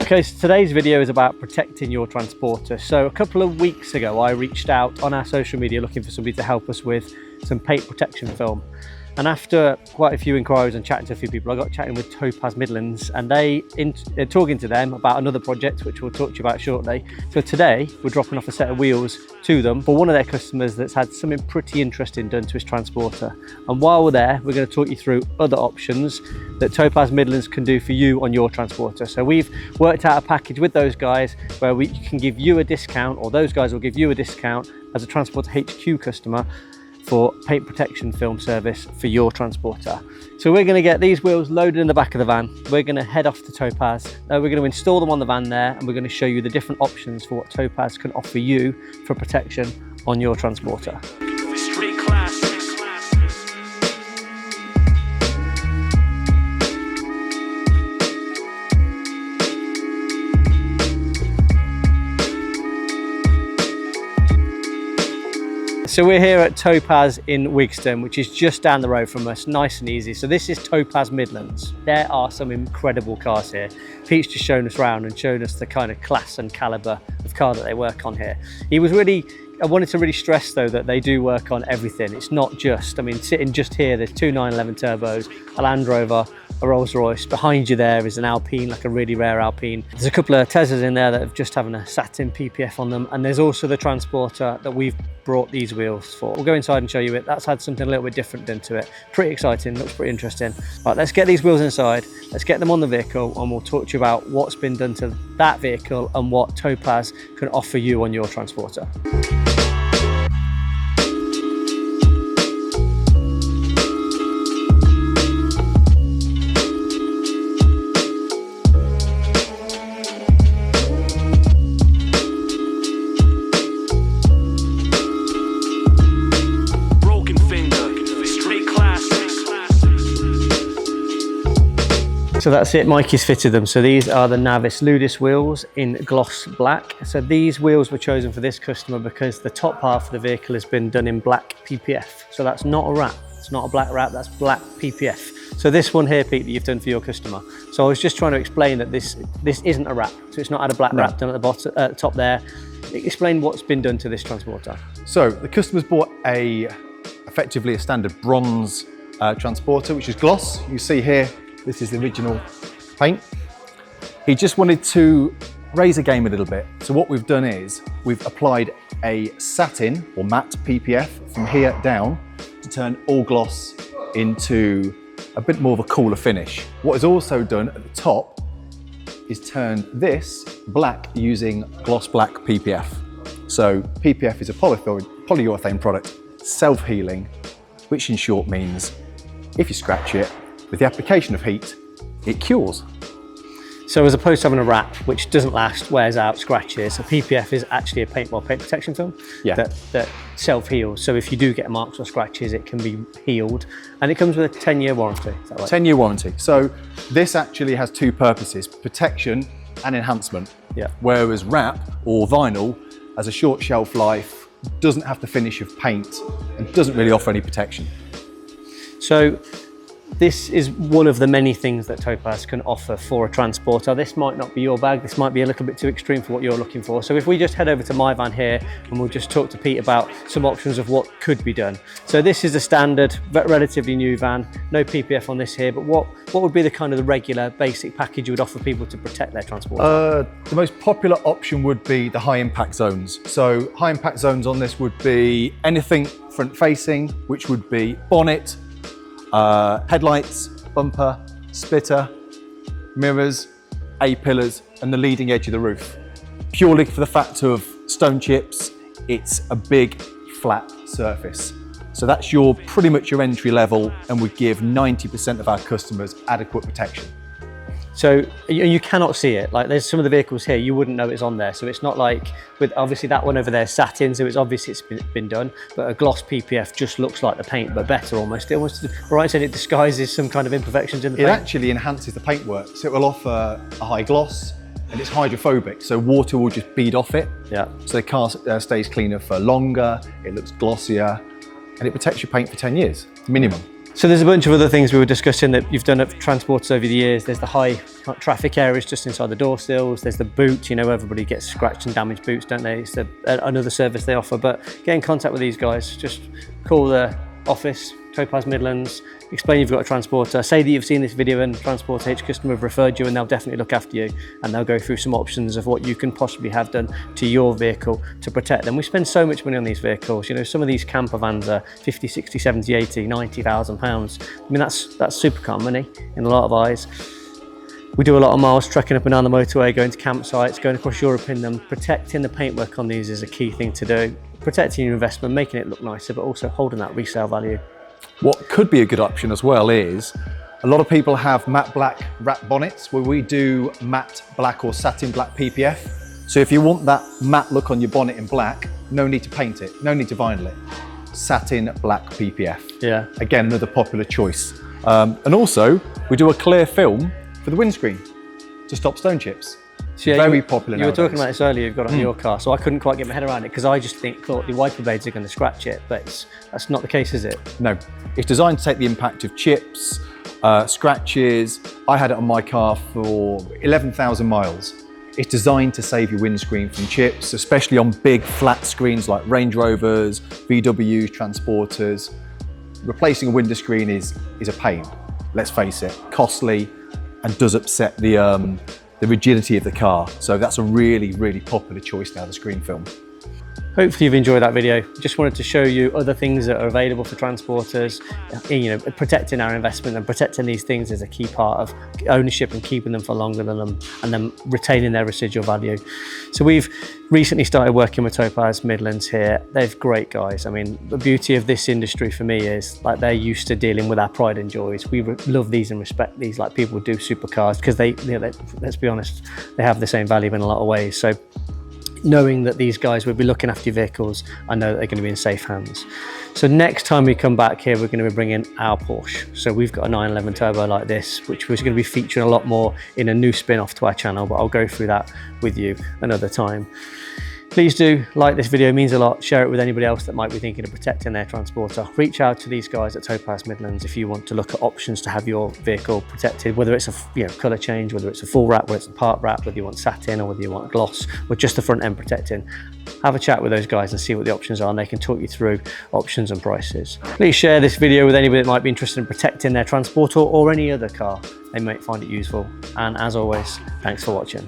Okay, so today's video is about protecting your Transporter. So a couple of weeks ago, I reached out on our social media looking for somebody to help us with some paint protection film. And after quite a few inquiries and chatting to a few people, I got chatting with Topaz Midlands, and talking to them about another project, which we'll talk to you about shortly. So today, we're dropping off a set of wheels to them for one of their customers that's had something pretty interesting done to his Transporter. And while we're there, we're going to talk you through other options that Topaz Midlands can do for you on your Transporter. So we've worked out a package with those guys where we can give you a discount, or those guys will give you a discount as a Transporter HQ customer for paint protection film service for your Transporter. So we're going to get these wheels loaded in the back of the van. We're going to head off to Topaz. We're going to install them on the van there, and we're going to show you the different options for what Topaz can offer you for protection on your Transporter. So we're here at Topaz in Wigston, which is just down the road from us, nice and easy. So this is Topaz Midlands. There are some incredible cars here. Pete's just shown us around and shown us the kind of class and caliber of car that they work on here. I wanted to really stress though that they do work on everything. It's not just, sitting just here, there's two 911 turbos, a Land Rover, a Rolls Royce. Behind you there is an Alpine, like a really rare Alpine. There's a couple of Teslas in there that have just having a satin PPF on them. And there's also the Transporter that we've brought these wheels for. We'll go inside and show you it. That's had something a little bit different done to it. Pretty exciting, looks pretty interesting. Right, let's get these wheels inside, let's get them on the vehicle, and we'll talk to you about what's been done to that vehicle and what Topaz can offer you on your Transporter. So that's it, Mikey's fitted them. So these are the Navis Ludis wheels in gloss black. So these wheels were chosen for this customer because the top half of the vehicle has been done in black PPF. So that's not a wrap, it's not a black wrap, that's black PPF. So this one here, Pete, that you've done for your customer. So I was just trying to explain that this isn't a wrap. So it's not had a black wrap done at the bottom, at the top there. Explain what's been done to this Transporter. So the customer's bought effectively a standard bronze Transporter, which is gloss. You see here, this is the original paint. He just wanted to raise the game a little bit. So what we've done is we've applied a satin or matte PPF from here down to turn all gloss into a bit more of a cooler finish. What is also done at the top is turned this black using gloss black PPF. So PPF is a polyurethane product, self-healing, which in short means if you scratch it, with the application of heat, it cures. So as opposed to having a wrap, which doesn't last, wears out, scratches, a PPF is actually a paint protection film that self-heals. So if you do get marks or scratches, it can be healed. And it comes with a 10-year warranty, is that right? 10-year warranty. So this actually has two purposes, protection and enhancement. Yeah. Whereas wrap or vinyl has a short shelf life, doesn't have the finish of paint, and doesn't really offer any protection. So this is one of the many things that Topaz can offer for a Transporter. This might not be your bag, this might be a little bit too extreme for what you're looking for. So if we just head over to my van here and we'll just talk to Pete about some options of what could be done. So this is a standard, relatively new van, no PPF on this here, but what would be the kind of the regular basic package you would offer people to protect their Transporter? The most popular option would be the high impact zones. So high impact zones on this would be anything front facing, which would be bonnet, headlights, bumper, splitter, mirrors, A-pillars, and the leading edge of the roof. Purely for the fact of stone chips, it's a big flat surface. So that's pretty much your entry level, and would give 90% of our customers adequate protection. So you cannot see it. Like there's some of the vehicles here, you wouldn't know it's on there. So it's not like with obviously that one over there satin, so it's obvious it's been done, but a gloss PPF just looks like the paint, but better almost. It almost, right, so it disguises some kind of imperfections in the paint. It actually enhances the paintwork. So it will offer a high gloss, and it's hydrophobic. So water will just bead off it. Yeah. So the car stays cleaner for longer, it looks glossier, and it protects your paint for 10 years, minimum. So there's a bunch of other things we were discussing that you've done at Transporters over the years. There's the high traffic areas just inside the door sills. There's the boot, you know, everybody gets scratched and damaged boots, don't they? It's another service they offer, but get in contact with these guys. Just call the office, Topaz Midlands, explain you've got a Transporter, say that you've seen this video and Transporter H customer have referred you, and they'll definitely look after you, and they'll go through some options of what you can possibly have done to your vehicle to protect them. We spend so much money on these vehicles. You know, some of these camper vans are 50, 60, 70, 80, 90,000 pounds. I mean, that's supercar money in a lot of eyes. We do a lot of miles trekking up and down the motorway, going to campsites, going across Europe in them. Protecting the paintwork on these is a key thing to do. Protecting your investment, making it look nicer, but also holding that resale value. What could be a good option as well is, a lot of people have matte black wrap bonnets where we do matte black or satin black PPF. So if you want that matte look on your bonnet in black, no need to paint it, no need to vinyl it. Satin black PPF. Yeah. Again, another popular choice. And also, we do a clear film for the windscreen to stop stone chips. So yeah, very popular You were nowadays. talking about this earlier, you've got it on your car, so I couldn't quite get my head around it because I just thought the wiper blades are going to scratch it, but that's not the case, is it? No, it's designed to take the impact of chips, scratches. I had it on my car for 11,000 miles. It's designed to save your windscreen from chips, especially on big flat screens like Range Rovers, VWs, Transporters. Replacing a window screen is a pain, let's face it, costly, and does upset the rigidity of the car. So that's a really, really popular choice now, the screen film. Hopefully you've enjoyed that video. Just wanted to show you other things that are available for Transporters. You know, protecting our investment and protecting these things is a key part of ownership and keeping them for longer than them, and then retaining their residual value. So we've recently started working with Topaz Midlands here. They're great guys. I mean, the beauty of this industry for me is like they're used to dealing with our pride and joys. We love these and respect these like people do supercars because let's be honest, they have the same value in a lot of ways. So knowing that these guys will be looking after your vehicles, I know that they're going to be in safe hands. So next time we come back here, we're going to be bringing our Porsche. So we've got a 911 turbo like this, which was going to be featuring a lot more in a new spin-off to our channel, but I'll go through that with you another time. Please do like this video, it means a lot. Share it with anybody else that might be thinking of protecting their Transporter. Reach out to these guys at Topaz Midlands if you want to look at options to have your vehicle protected, whether it's a colour change, whether it's a full wrap, whether it's a part wrap, whether you want satin or whether you want gloss or just the front end protecting. Have a chat with those guys and see what the options are, and they can talk you through options and prices. Please share this video with anybody that might be interested in protecting their Transporter or any other car. They might find it useful. And as always, thanks for watching.